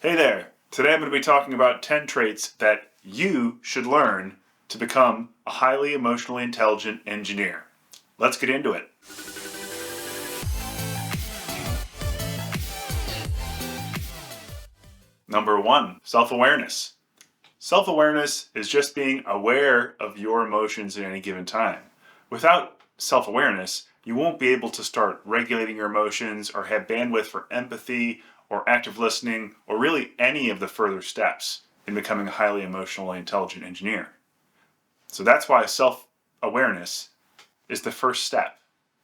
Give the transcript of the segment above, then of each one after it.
Hey there! Today I'm going to be talking about 10 traits that you should learn to become a highly emotionally intelligent engineer. Let's get into it. Number 1, self-awareness. Self-awareness is just being aware of your emotions at any given time. Without self-awareness, you won't be able to start regulating your emotions or have bandwidth for empathy or active listening or really any of the further steps in becoming a highly emotionally intelligent engineer. So that's why self-awareness is the first step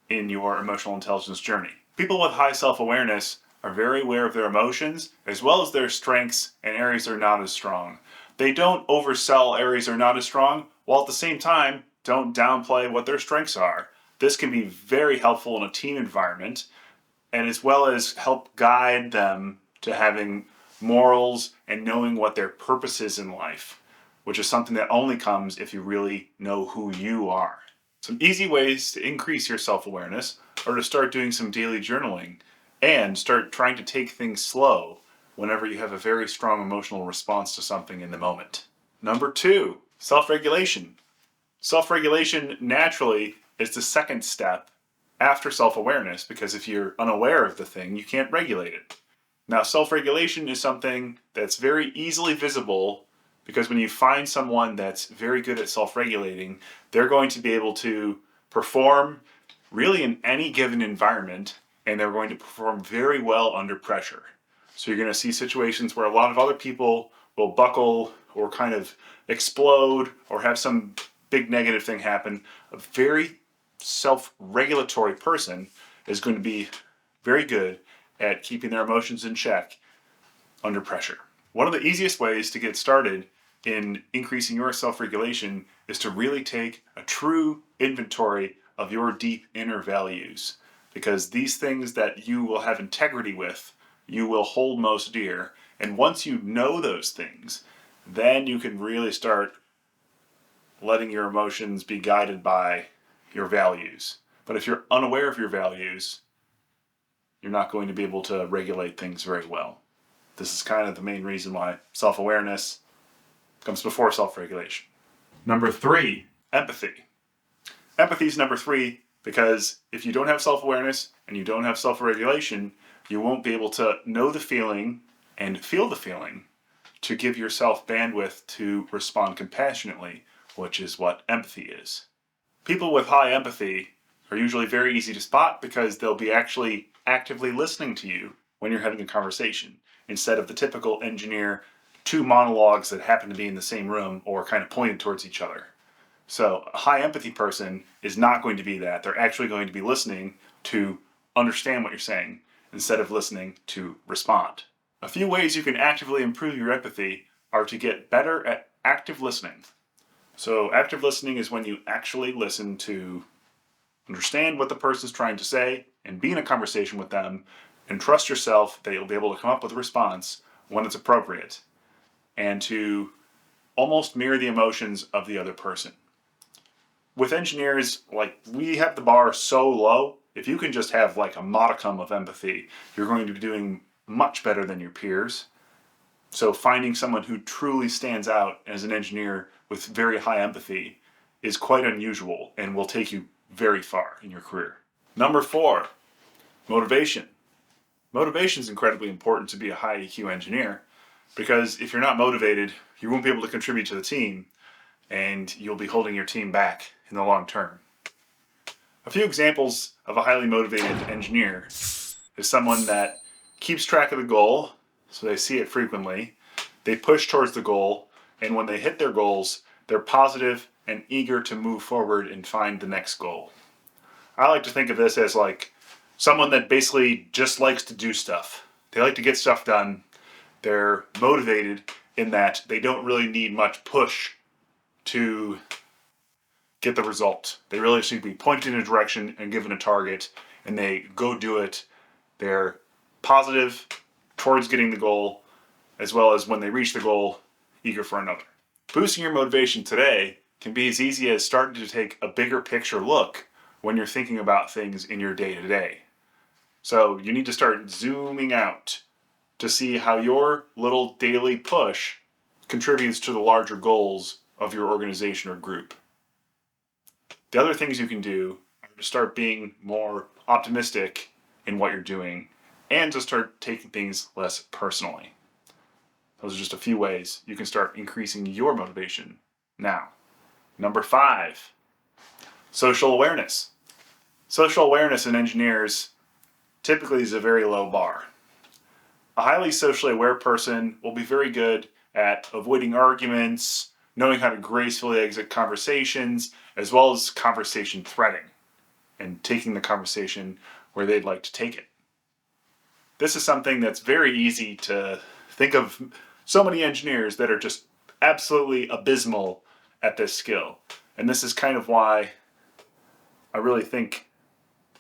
in your emotional intelligence journey. People with high self-awareness are very aware of their emotions as well as their strengths and areas that are not as strong. They don't oversell areas that are not as strong, while at the same time don't downplay what their strengths are. This can be very helpful in a team environment, and as well as help guide them to having morals and knowing what their purpose is in life, which is something that only comes if you really know who you are. Some easy ways to increase your self-awareness are to start doing some daily journaling and start trying to take things slow whenever you have a very strong emotional response to something in the moment. Number 2, self-regulation. Self-regulation naturally is the second step after self-awareness, because if you're unaware of the thing, you can't regulate it. Now, self-regulation is something that's very easily visible because when you find someone that's very good at self-regulating, they're going to be able to perform really in any given environment, and they're going to perform very well under pressure. So you're going to see situations where a lot of other people will buckle or kind of explode or have some big negative thing happen. A very self-regulatory person is going to be very good at keeping their emotions in check under pressure. One of the easiest ways to get started in increasing your self-regulation is to really take a true inventory of your deep inner values, because these things that you will have integrity with, you will hold most dear. And once you know those things, then you can really start letting your emotions be guided by your values. But if you're unaware of your values, you're not going to be able to regulate things very well. This is kind of the main reason why self-awareness comes before self-regulation. Number 3, empathy. Empathy is number 3 because if you don't have self-awareness and you don't have self-regulation, you won't be able to know the feeling and feel the feeling to give yourself bandwidth to respond compassionately, which is what empathy is. People with high empathy are usually very easy to spot because they'll be actually actively listening to you when you're having a conversation, instead of the typical engineer 2 monologues that happen to be in the same room or kind of pointed towards each other. So a high empathy person is not going to be that. They're actually going to be listening to understand what you're saying instead of listening to respond. A few ways you can actively improve your empathy are to get better at active listening. So active listening is when you actually listen to understand what the person's trying to say and be in a conversation with them, and trust yourself that you'll be able to come up with a response when it's appropriate, and to almost mirror the emotions of the other person. With engineers, we have the bar so low, if you can just have a modicum of empathy, you're going to be doing much better than your peers. So finding someone who truly stands out as an engineer with very high empathy is quite unusual and will take you very far in your career. Number 4, motivation. Motivation is incredibly important to be a high EQ engineer, because if you're not motivated, you won't be able to contribute to the team, and you'll be holding your team back in the long term. A few examples of a highly motivated engineer is someone that keeps track of the goal, so they see it frequently, they push towards the goal, and when they hit their goals, they're positive and eager to move forward and find the next goal. I like to think of this as someone that basically just likes to do stuff. They like to get stuff done. They're motivated in that they don't really need much push to get the result. They really should be pointed in a direction and given a target, and they go do it. They're positive towards getting the goal, as well as when they reach the goal, eager for another. Boosting your motivation today can be as easy as starting to take a bigger picture look when you're thinking about things in your day-to-day. So you need to start zooming out to see how your little daily push contributes to the larger goals of your organization or group. The other things you can do are to start being more optimistic in what you're doing and to start taking things less personally. Those are just a few ways you can start increasing your motivation now. Number 5, social awareness. Social awareness in engineers typically is a very low bar. A highly socially aware person will be very good at avoiding arguments, knowing how to gracefully exit conversations, as well as conversation threading and taking the conversation where they'd like to take it. This is something that's very easy to think of. So many engineers that are just absolutely abysmal at this skill. And this is kind of why I really think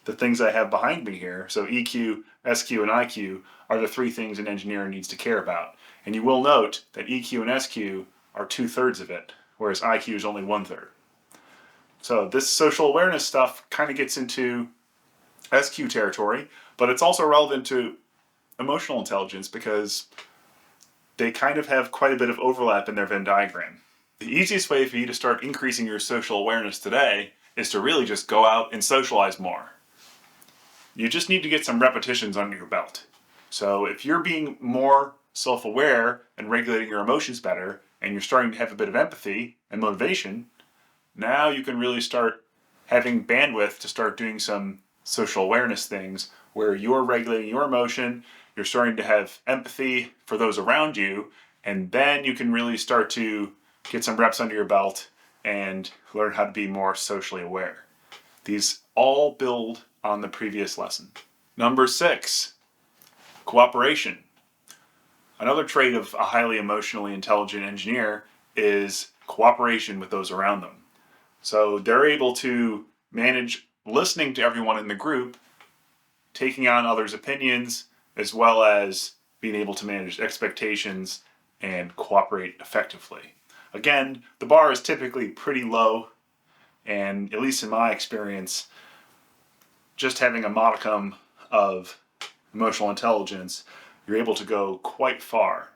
the things I have behind me here, so EQ, SQ, and IQ, are the 3 things an engineer needs to care about. And you will note that EQ and SQ are 2/3 of it, whereas IQ is only 1/3. So this social awareness stuff kind of gets into SQ territory, but it's also relevant to emotional intelligence because they kind of have quite a bit of overlap in their Venn diagram. The easiest way for you to start increasing your social awareness today is to really just go out and socialize more. You just need to get some repetitions under your belt. So if you're being more self-aware and regulating your emotions better, and you're starting to have a bit of empathy and motivation, now you can really start having bandwidth to start doing some social awareness things where you're regulating your emotion, you're starting to have empathy for those around you, and then you can really start to get some reps under your belt and learn how to be more socially aware. These all build on the previous lesson. Number 6, cooperation. Another trait of a highly emotionally intelligent engineer is cooperation with those around them. So they're able to manage listening to everyone in the group, taking on others' opinions, as well as being able to manage expectations and cooperate effectively. Again, the bar is typically pretty low, and at least in my experience, just having a modicum of emotional intelligence, you're able to go quite far,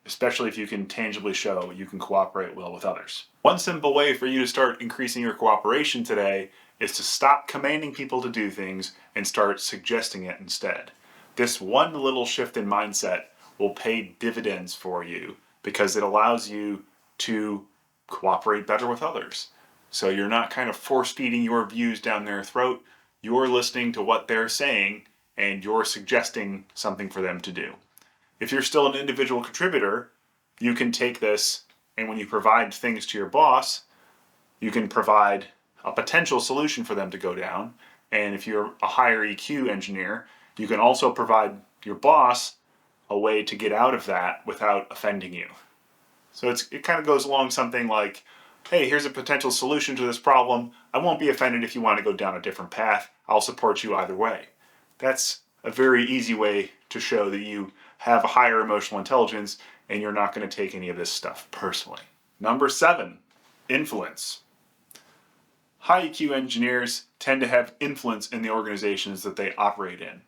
especially if you can tangibly show you can cooperate well with others. One simple way for you to start increasing your cooperation today is to stop commanding people to do things and start suggesting it instead. This one little shift in mindset will pay dividends for you because it allows you to cooperate better with others. So you're not kind of force-feeding your views down their throat. You're listening to what they're saying and you're suggesting something for them to do. If you're still an individual contributor, you can take this, and when you provide things to your boss, you can provide a potential solution for them to go down. And if you're a higher EQ engineer, you can also provide your boss a way to get out of that without offending you. So it kind of goes along something like, hey, here's a potential solution to this problem. I won't be offended if you want to go down a different path. I'll support you either way. That's a very easy way to show that you have a higher emotional intelligence and you're not going to take any of this stuff personally. Number 7, influence. High EQ engineers tend to have influence in the organizations that they operate in.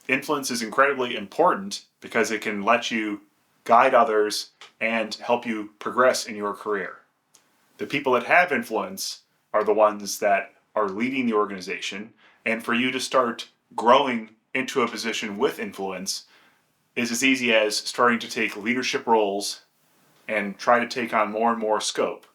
Influence is incredibly important because it can let you guide others and help you progress in your career. The people that have influence are the ones that are leading the organization, and for you to start growing into a position with influence is as easy as starting to take leadership roles and try to take on more and more scope.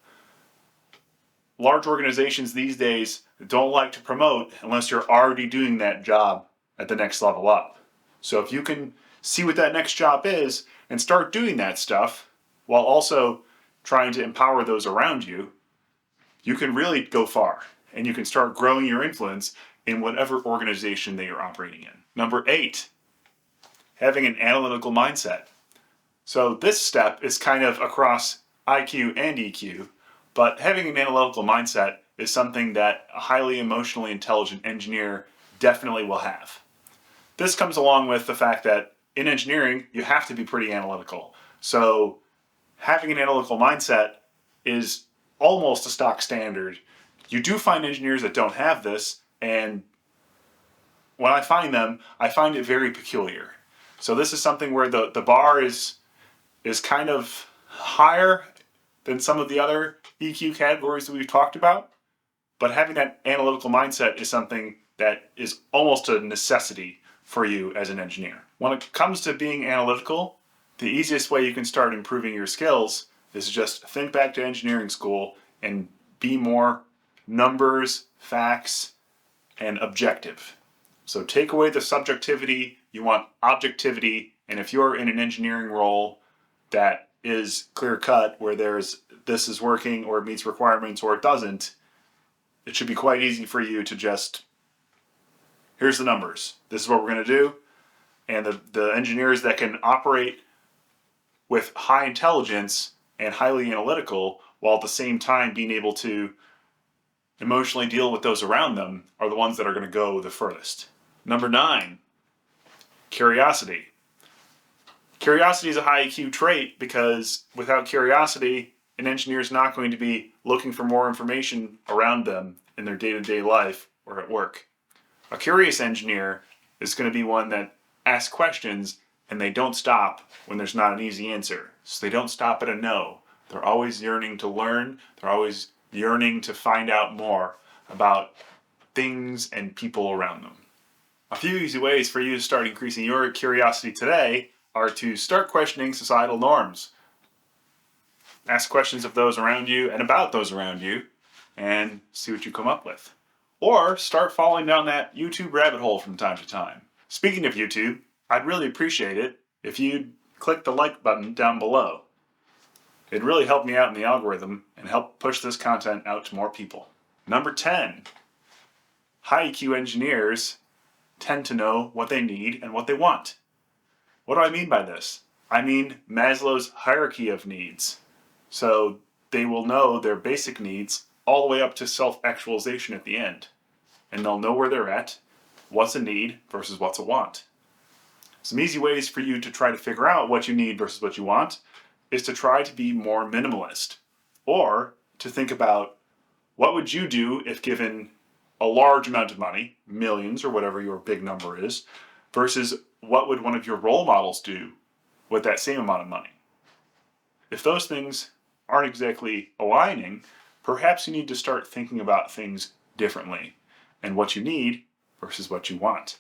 Large organizations these days don't like to promote unless you're already doing that job at the next level up. So if you can see what that next job is and start doing that stuff while also trying to empower those around you, you can really go far and you can start growing your influence in whatever organization that you're operating in. Number 8, having an analytical mindset. So this step is kind of across IQ and EQ, but having an analytical mindset is something that a highly emotionally intelligent engineer definitely will have. This comes along with the fact that in engineering, you have to be pretty analytical. So having an analytical mindset is almost a stock standard. You do find engineers that don't have this, and when I find them, I find it very peculiar. So this is something where the bar is kind of higher than some of the other EQ categories that we've talked about. But having that analytical mindset is something that is almost a necessity for you as an engineer. When it comes to being analytical, the easiest way you can start improving your skills is to just think back to engineering school and be more numbers, facts, and objective. So take away the subjectivity, you want objectivity, and if you're in an engineering role that is clear cut, where there's this is working or it meets requirements or it doesn't, it should be quite easy for you to just, here's the numbers, this is what we're going to do. And the engineers that can operate with high intelligence and highly analytical while at the same time being able to emotionally deal with those around them are the ones that are going to go the furthest. Number 9, curiosity. Curiosity is a high EQ trait because without curiosity, an engineer is not going to be looking for more information around them in their day-to-day life or at work. A curious engineer is going to be one that asks questions and they don't stop when there's not an easy answer. So they don't stop at a no. They're always yearning to learn. They're always yearning to find out more about things and people around them. A few easy ways for you to start increasing your curiosity today are to start questioning societal norms. Ask questions of those around you and about those around you and see what you come up with. Or start falling down that YouTube rabbit hole from time to time. Speaking of YouTube, I'd really appreciate it if you'd click the like button down below. It'd really help me out in the algorithm and help push this content out to more people. Number 10, high EQ engineers tend to know what they need and what they want. What do I mean by this? I mean Maslow's hierarchy of needs. So they will know their basic needs all the way up to self-actualization at the end. And they'll know where they're at, what's a need versus what's a want. Some easy ways for you to try to figure out what you need versus what you want is to try to be more minimalist, or to think about what would you do if given a large amount of money, millions or whatever your big number is, versus what would one of your role models do with that same amount of money. If those things aren't exactly aligning, perhaps you need to start thinking about things differently and what you need versus what you want.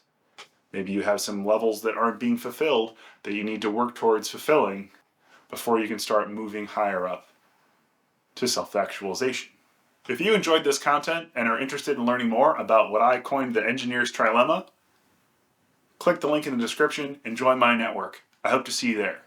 Maybe you have some levels that aren't being fulfilled that you need to work towards fulfilling before you can start moving higher up to self-actualization. If you enjoyed this content and are interested in learning more about what I coined the engineer's trilemma, click the link in the description and join my network. I hope to see you there.